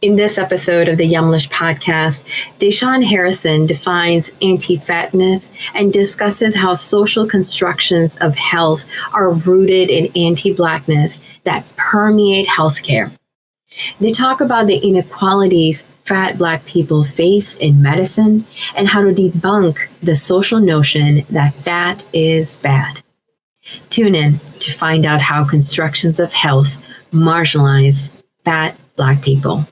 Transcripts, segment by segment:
In this episode of the Yumlish podcast, Deshaun Harrison defines anti-fatness and discusses how social constructions of health are rooted in anti-Blackness that permeate healthcare. They talk about the inequalities fat Black people face in medicine and how to debunk the social notion that fat is bad. Tune in to find out how constructions of health marginalize fat Black people.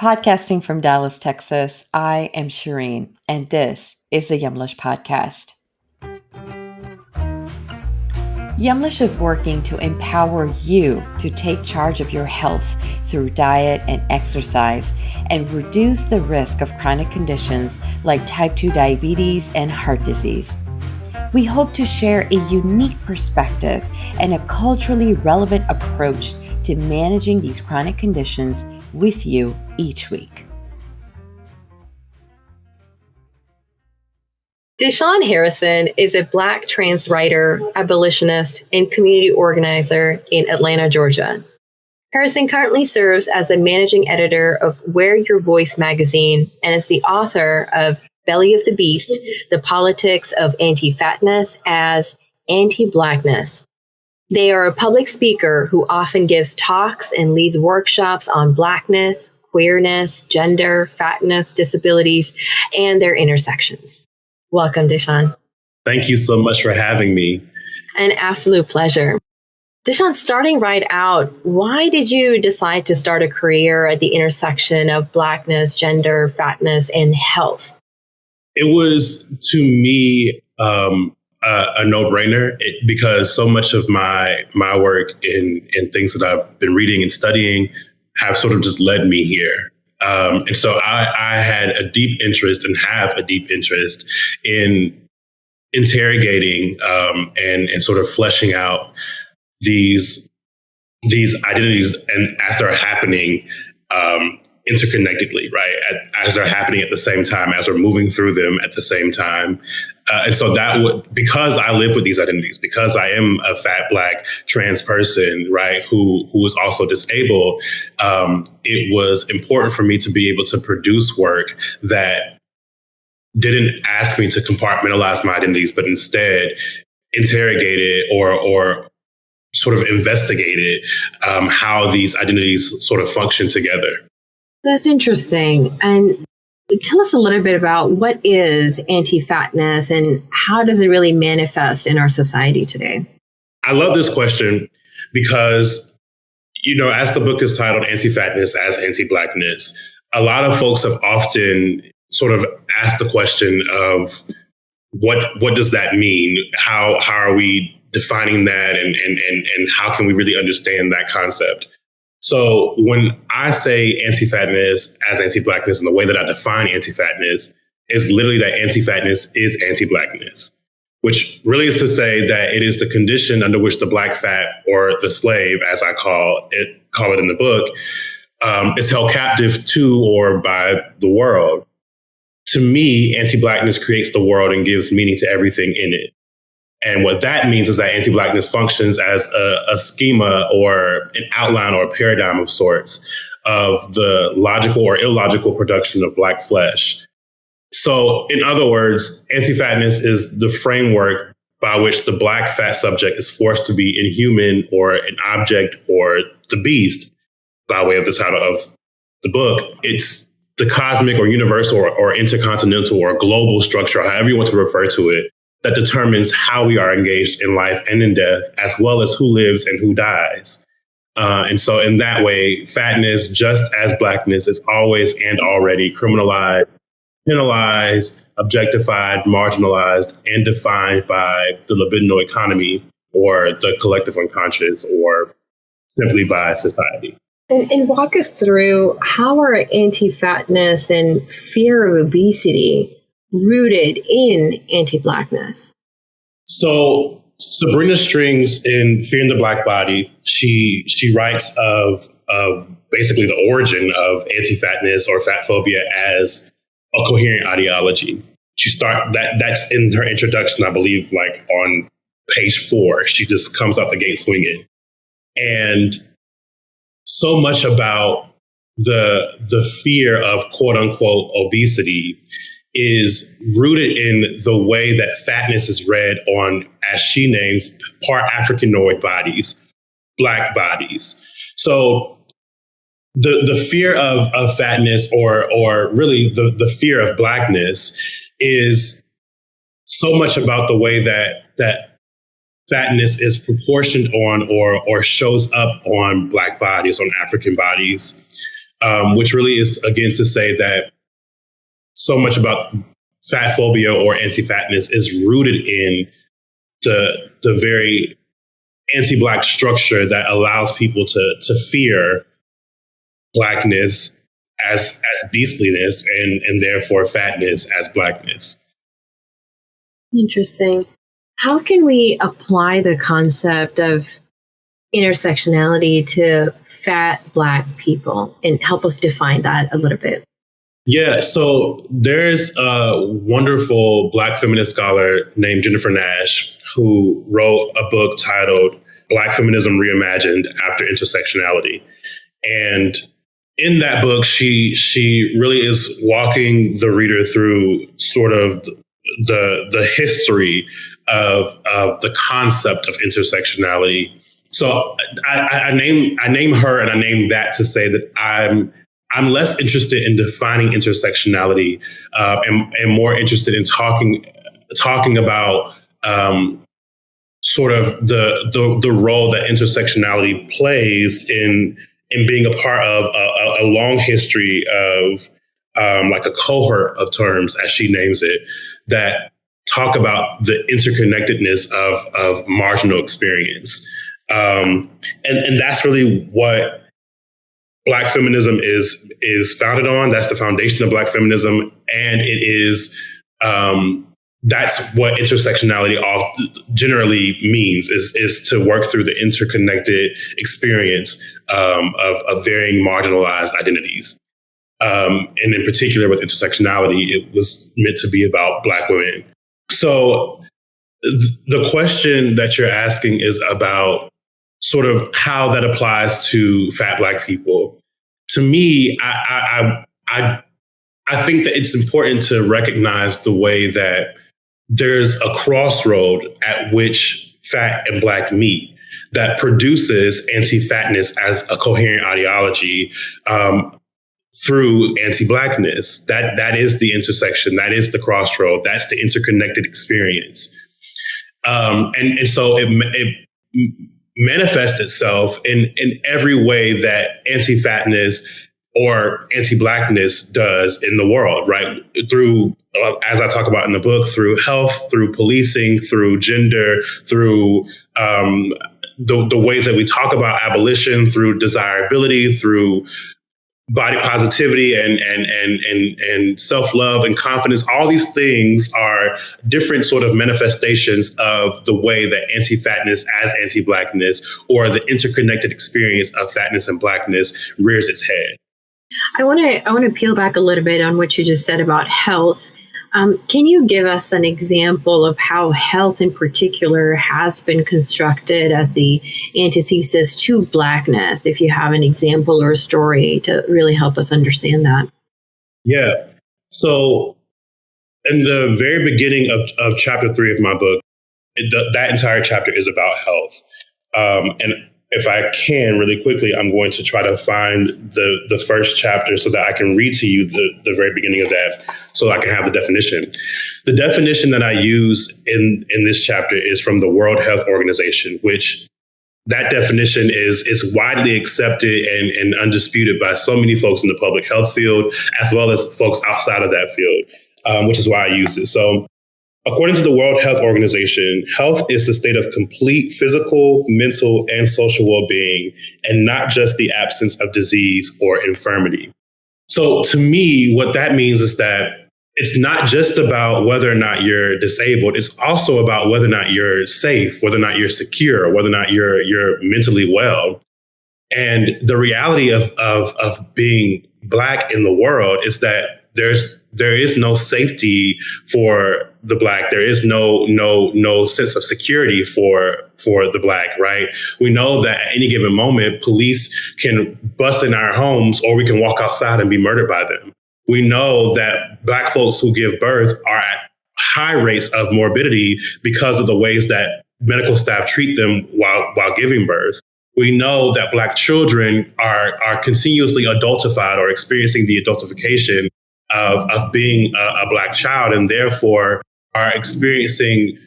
Podcasting from Dallas, Texas, I am Shireen, and this is the Yumlish podcast. Yumlish is working to empower you to take charge of your health through diet and exercise and reduce the risk of chronic conditions like type 2 diabetes and heart disease. We hope to share a unique perspective and a culturally relevant approach to managing these chronic conditions with you each week. Deshaun Harrison is a Black trans writer, abolitionist, and community organizer in Atlanta, Georgia. Harrison currently serves as a managing editor of Wear Your Voice magazine and is the author of Belly of the Beast, The Politics of Anti-Fatness as Anti-Blackness. They are a public speaker who often gives talks and leads workshops on Blackness, queerness, gender, fatness, disabilities, and their intersections. Welcome, Deshaun. Thank you so much for having me. An absolute pleasure. Deshaun, starting right out, why did you decide to start a career at the intersection of Blackness, gender, fatness, and health? It was, to me, a no-brainer because so much of my work in things that I've been reading and studying have sort of just led me here. And so I had a deep interest and have a deep interest in interrogating and sort of fleshing out these identities and as they're happening interconnectedly, right? As they're happening at the same time, as we're moving through them at the same time. And so because I live with these identities, because I am a fat Black trans person, right, who is also disabled, it was important for me to be able to produce work that didn't ask me to compartmentalize my identities, but instead interrogated or sort of investigated how these identities sort of function together. That's interesting. And tell us a little bit about what is anti-fatness and how does it really manifest in our society today? I love this question because, as the book is titled Anti-Fatness as Anti-Blackness, a lot of folks have often sort of asked the question of what does that mean? How are we defining that and how can we really understand that concept? So when I say anti-fatness as anti-Blackness, and the way that I define anti-fatness is literally that anti-fatness is anti-Blackness, which really is to say that it is the condition under which the Black fat, or the slave, as I call it in the book, is held captive to or by the world. To me, anti-Blackness creates the world and gives meaning to everything in it. And what that means is that anti-Blackness functions as a schema or an outline or a paradigm of sorts of the logical or illogical production of Black flesh. So in other words, anti-fatness is the framework by which the Black fat subject is forced to be inhuman or an object or the beast, by way of the title of the book. It's the cosmic or universal or intercontinental or global structure, however you want to refer to it, that determines how we are engaged in life and in death, as well as who lives and who dies. And so in that way, fatness, just as Blackness, is always and already criminalized, penalized, objectified, marginalized, and defined by the libidinal economy or the collective unconscious or simply by society. And walk us through how are anti-fatness and fear of obesity rooted in anti-Blackness? So Sabrina Strings in Fear in the Black Body, she writes of basically the origin of anti-fatness or fatphobia as a coherent ideology. That's in her introduction, I believe, like on page 4. She just comes out the gate swinging. And so much about the fear of quote unquote obesity is rooted in the way that fatness is read on, as she names, part Africanoid bodies, Black bodies. So the fear of fatness, or really the fear of Blackness, is so much about the way that fatness is proportioned on or shows up on Black bodies, on African bodies, which really is, again, to say that so much about fatphobia or anti-fatness is rooted in the very anti-Black structure that allows people to fear Blackness as beastliness and therefore fatness as Blackness. Interesting. How can we apply the concept of intersectionality to fat Black people and help us define that a little bit? Yeah, so there's a wonderful Black feminist scholar named Jennifer Nash who wrote a book titled Black Feminism Reimagined After Intersectionality. And in that book, she really is walking the reader through sort of the history of the concept of intersectionality. So I name her and I name that to say that I'm less interested in defining intersectionality and more interested in talking about sort of the role that intersectionality plays in being a part of a long history of like a cohort of terms, as she names it, that talk about the interconnectedness of marginal experience. And that's really what Black feminism is founded on. That's the foundation of Black feminism. And it is, that's what intersectionality generally means, is to work through the interconnected experience of varying marginalized identities. And in particular with intersectionality, it was meant to be about Black women. So the question that you're asking is about sort of how that applies to fat Black people. To me, I think that it's important to recognize the way that there's a crossroad at which fat and Black meet that produces anti-fatness as a coherent ideology through anti-Blackness. That is the intersection. That is the crossroad. That's the interconnected experience. And so it manifests itself in every way that anti-fatness or anti-Blackness does in the world, right? Through, as I talk about in the book, through health, through policing, through gender, through the ways that we talk about abolition, through desirability, through body positivity and self-love and confidence. All these things are different sort of manifestations of the way that anti-fatness as anti-Blackness, or the interconnected experience of fatness and Blackness, rears its head. I want to peel back a little bit on what you just said about health. Can you give us an example of how health in particular has been constructed as the antithesis to Blackness, if you have an example or a story to really help us understand that? Yeah. So in the very beginning of chapter 3 of my book, that entire chapter is about health. And if I can, really quickly, I'm going to try to find the first chapter so that I can read to you the very beginning of that, so I can have the definition. The definition that I use in this chapter is from the World Health Organization, which that definition is widely accepted and undisputed by so many folks in the public health field, as well as folks outside of that field, which is why I use it. So, according to the World Health Organization, health is the state of complete physical, mental, and social well-being, and not just the absence of disease or infirmity. So to me, what that means is that it's not just about whether or not you're disabled. It's also about whether or not you're safe, whether or not you're secure, whether or not you're mentally well. And the reality of being Black in the world is that there's there is no safety for the Black. There is no sense of security for the Black, right? We know that at any given moment, police can bust in our homes, or we can walk outside and be murdered by them. We know that Black folks who give birth are at high rates of morbidity because of the ways that medical staff treat them while giving birth. We know that Black children are continuously adultified or experiencing the adultification of being a Black child, and therefore are experiencing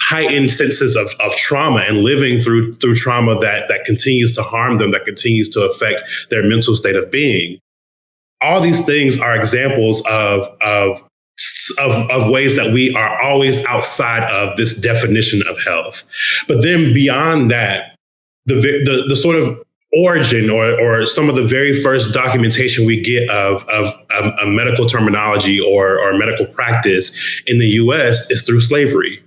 heightened senses of trauma and living through trauma that continues to harm them, that continues to affect their mental state of being. All these things are examples of ways that we are always outside of this definition of health. But then beyond that, the sort of origin or some of the very first documentation we get of a medical terminology or medical practice in the US is through slavery,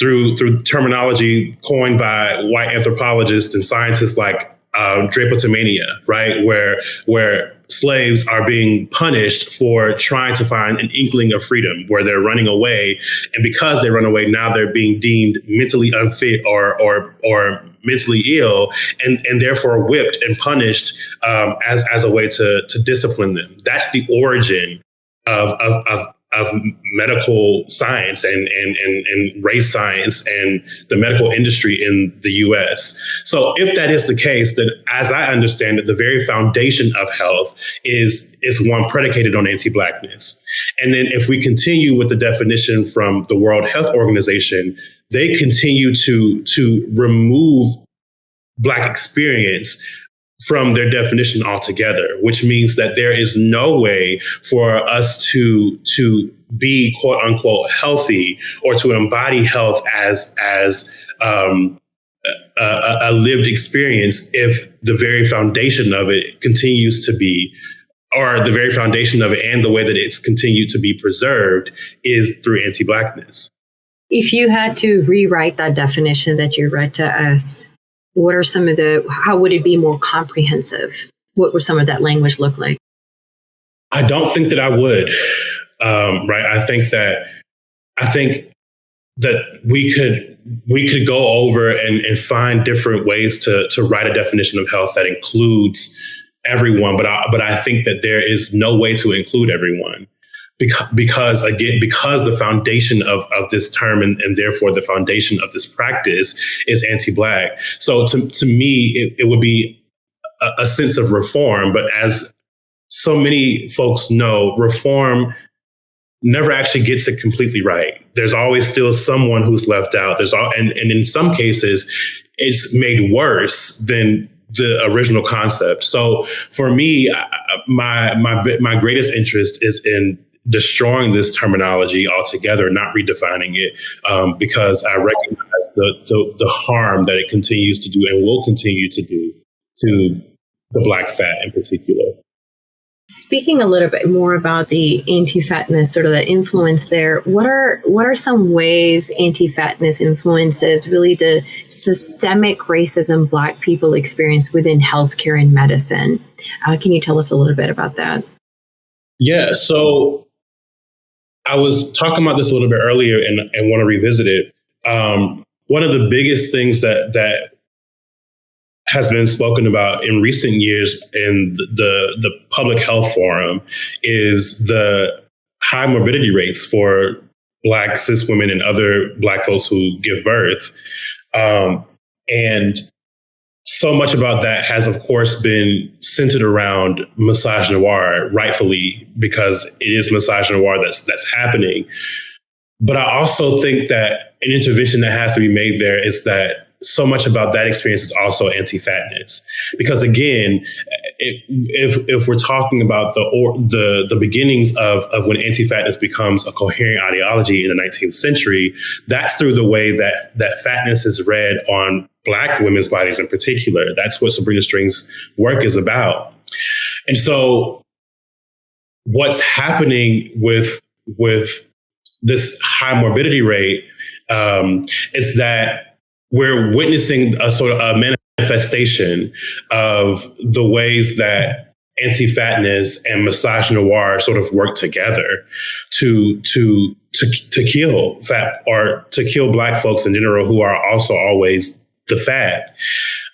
through terminology coined by white anthropologists and scientists like drapetomania, right? Where slaves are being punished for trying to find an inkling of freedom, where they're running away. And because they run away, now they're being deemed mentally unfit or mentally ill, and therefore whipped and punished as a way to discipline them. That's the origin of medical science and race science and the medical industry in the US. So if that is the case, then as I understand it, the very foundation of health is one predicated on anti-Blackness. And then if we continue with the definition from the World Health Organization, they continue to remove Black experience from their definition altogether, which means that there is no way for us to be quote unquote healthy or to embody health as a lived experience if the very foundation of it continues to be, or the very foundation of it and the way that it's continued to be preserved is through anti-Blackness. If you had to rewrite that definition that you read to us, what are some of how would it be more comprehensive? What would some of that language look like? I don't think that I would. Right. I think that we could go over and find different ways to write a definition of health that includes everyone. But I think that there is no way to include everyone. Because the foundation of this term and therefore the foundation of this practice is anti-Black. So to me, it would be a sense of reform. But as so many folks know, reform never actually gets it completely right. There's always still someone who's left out. And in some cases, it's made worse than the original concept. So for me, my greatest interest is in destroying this terminology altogether, not redefining it, because I recognize the harm that it continues to do and will continue to do to the Black fat in particular. Speaking a little bit more about the anti-fatness, sort of the influence there, what are some ways anti-fatness influences really the systemic racism Black people experience within healthcare and medicine? Can you tell us a little bit about that? Yeah, so I was talking about this a little bit earlier and want to revisit it. One of the biggest things that has been spoken about in recent years in the public health forum is the high morbidity rates for Black cis women and other Black folks who give birth. And so much about that has, of course, been centered around misogynoir, rightfully, because it is misogynoir that's happening. But I also think that an intervention that has to be made there is that so much about that experience is also anti-fatness. Because again, if we're talking about the beginnings of when anti-fatness becomes a coherent ideology in the 19th century, that's through the way that fatness is read on Black women's bodies in particular. That's what Sabrina String's work is about. And so what's happening with this high morbidity rate is that we're witnessing a sort of a manifestation of the ways that anti-fatness and misogynoir sort of work together to kill fat, or to kill Black folks in general, who are also always the fat.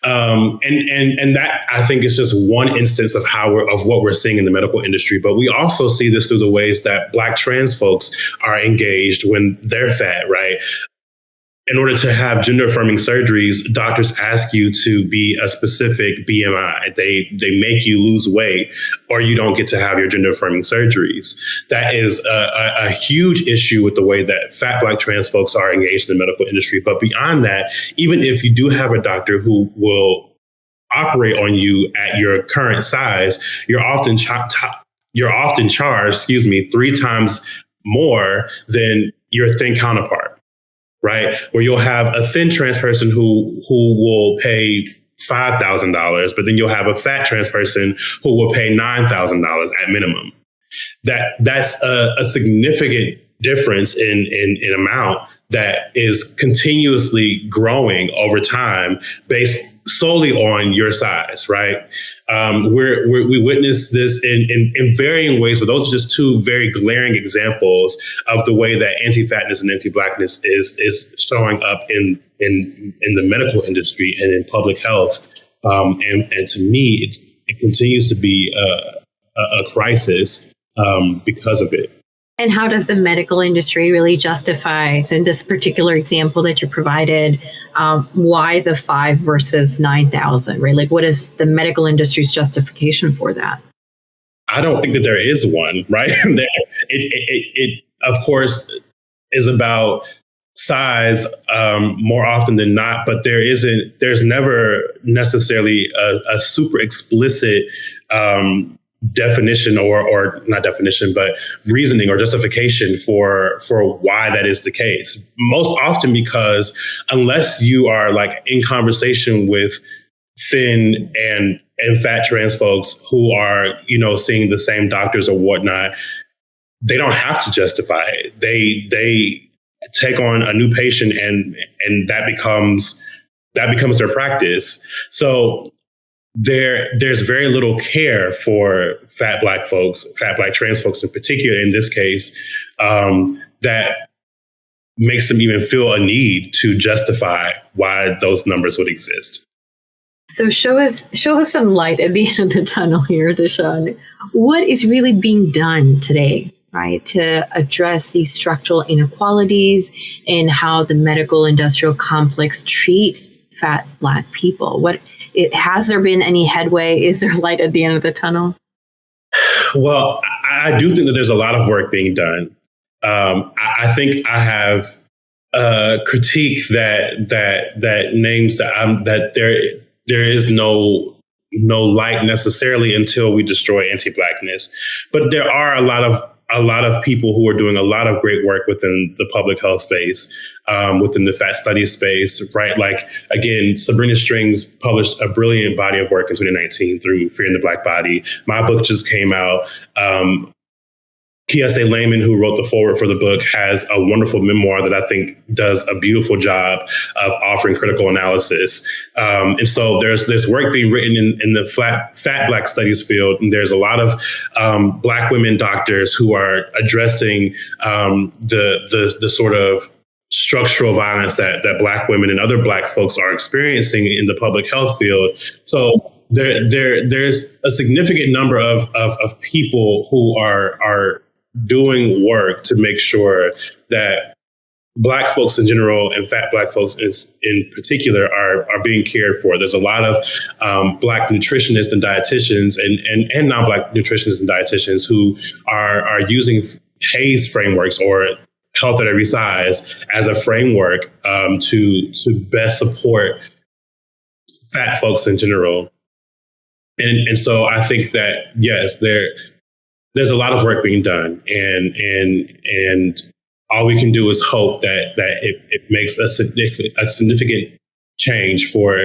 And that, I think, is just one instance of what we're seeing in the medical industry. But we also see this through the ways that Black trans folks are engaged when they're fat, right? In order to have gender affirming surgeries, doctors ask you to be a specific BMI. They make you lose weight, or you don't get to have your gender affirming surgeries. That is a huge issue with the way that fat Black trans folks are engaged in the medical industry. But beyond that, even if you do have a doctor who will operate on you at your current size, you're often charged, 3 times more than your thin counterpart. Right, where you'll have a thin trans person who will pay $5,000, but then you'll have a fat trans person who will pay $9,000 at minimum. That's a significant difference in amount that is continuously growing over time, based solely on your size, right? We witness this in varying ways, but those are just two very glaring examples of the way that anti-fatness and anti-Blackness is showing up in the medical industry and in public health. And to me, it continues to be a crisis because of it. And how does the medical industry really justify, so in this particular example that you provided, why the 5 versus 9,000, right? Like, what is the medical industry's justification for that? I don't think that there is one, right? It of course, is about size more often than not, but there's never necessarily a super explicit definition or not definition, but reasoning or justification for why that is the case. Most often because unless you are like in conversation with thin and fat trans folks who are, seeing the same doctors or whatnot, they don't have to justify it. They take on a new patient and that becomes their practice. So there's very little care for fat Black folks, fat Black trans folks in particular, in this case, that makes them even feel a need to justify why those numbers would exist. So show us some light at the end of the tunnel here, Deshaun. What is really being done today, right, to address these structural inequalities and how the medical industrial complex treats fat Black people? Has there been any headway? Is there light at the end of the tunnel? Well, I do think that there's a lot of work being done. I think I have a critique that names that there is no light necessarily until we destroy anti-Blackness. But there are a lot of people who are doing a lot of great work within the public health space, within the fat studies space, right? Like, again, Sabrina Strings published a brilliant body of work in 2019 through Fearing the Black Body. My book just came out. P.S.A. Lehman, who wrote the foreword for the book, has a wonderful memoir that I think does a beautiful job of offering critical analysis. And so there's work being written in the fat Black studies field. And there's a lot of Black women doctors who are addressing the sort of structural violence that Black women and other Black folks are experiencing in the public health field. So there's a significant number of people who are doing work to make sure that Black folks in general and fat Black folks in particular are being cared for. There's a lot of Black nutritionists and dietitians and non-Black nutritionists and dietitians who are using HAES frameworks, or health at every size, as a framework to best support fat folks in general. And so I think that, yes, there's a lot of work being done, and all we can do is hope that it makes a significant change for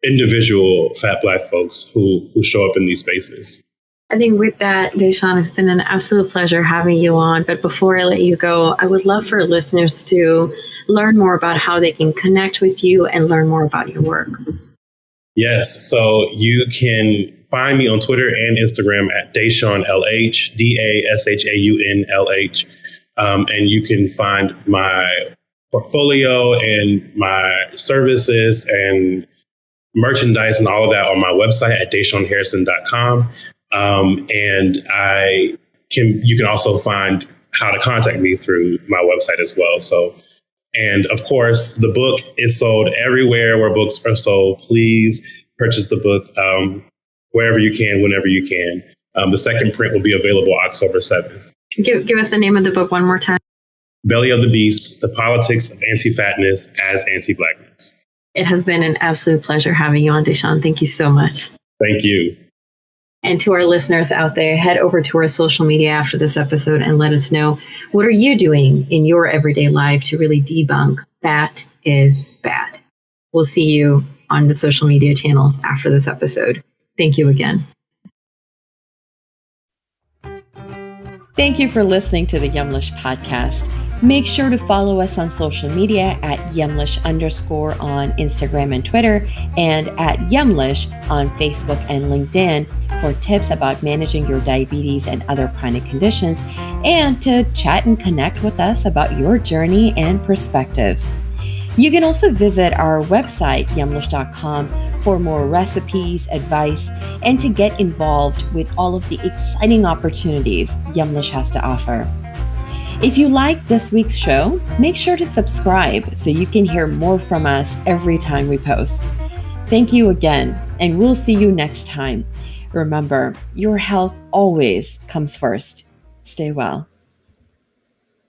individual fat Black folks who show up in these spaces. I think with that, Deshaun, it's been an absolute pleasure having you on. But before I let you go, I would love for listeners to learn more about how they can connect with you and learn more about your work. Yes. So you can find me on Twitter and Instagram at DashaunLH, DashaunLH. And you can find my portfolio and my services and merchandise and all of that on my website at DashaunHarrison.com. And you can also find how to contact me through my website as well. So, and of course, the book is sold everywhere where books are sold. Please purchase the book wherever you can, whenever you can. The second print will be available October 7th. Give us the name of the book one more time. Belly of the Beast, The Politics of Anti-Fatness as Anti-Blackness. It has been an absolute pleasure having you on, Deshaun. Thank you so much. Thank you. And to our listeners out there, head over to our social media after this episode and let us know, what are you doing in your everyday life to really debunk fat is bad? We'll see you on the social media channels after this episode. Thank you again. Thank you for listening to the Yumlish podcast. Make sure to follow us on social media at Yumlish_ on Instagram and Twitter, and at Yumlish on Facebook and LinkedIn for tips about managing your diabetes and other chronic conditions, and to chat and connect with us about your journey and perspective. You can also visit our website, yumlish.com, for more recipes, advice, and to get involved with all of the exciting opportunities Yumlish has to offer. If you like this week's show, make sure to subscribe so you can hear more from us every time we post. Thank you again, and we'll see you next time. Remember, your health always comes first. Stay well.